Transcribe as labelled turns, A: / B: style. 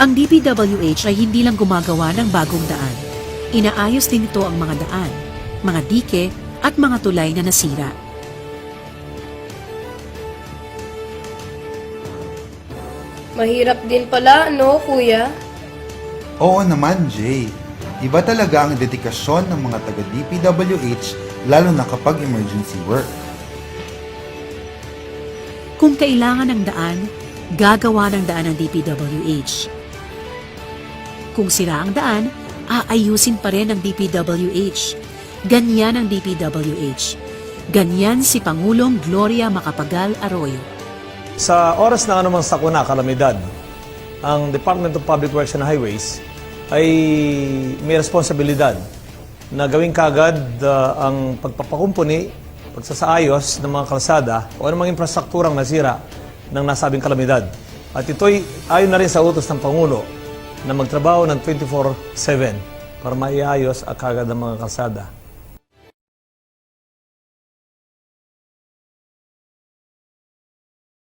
A: Ang DPWH ay hindi lang gumagawa ng bagong daan. Inaayos din ito ang mga daan, mga dike at mga tulay na nasira.
B: Mahirap din pala, no, kuya?
C: Oo naman, Jay. Iba talaga ang dedikasyon ng mga taga-DPWH lalo na kapag emergency work.
A: Kung kailangan ng daan, gagawa ng daan ng DPWH. Kung sira ang daan, aayusin pa rin ng DPWH. Ganyan ang DPWH. Ganyan si Pangulong Gloria Macapagal Arroyo.
D: Sa oras ng anumang sakuna, kalamidad, ang Department of Public Works and Highways ay may responsibilidad na gawing kagad ang pagpapakumpuni, pagsasaayos ng mga kalsada o anumang infrastrukturang nasira ng nasabing kalamidad. At ito'y ayon na rin sa utos ng Pangulo na magtrabaho ng 24/7 para maiayos ang kagad ang mga kalsada.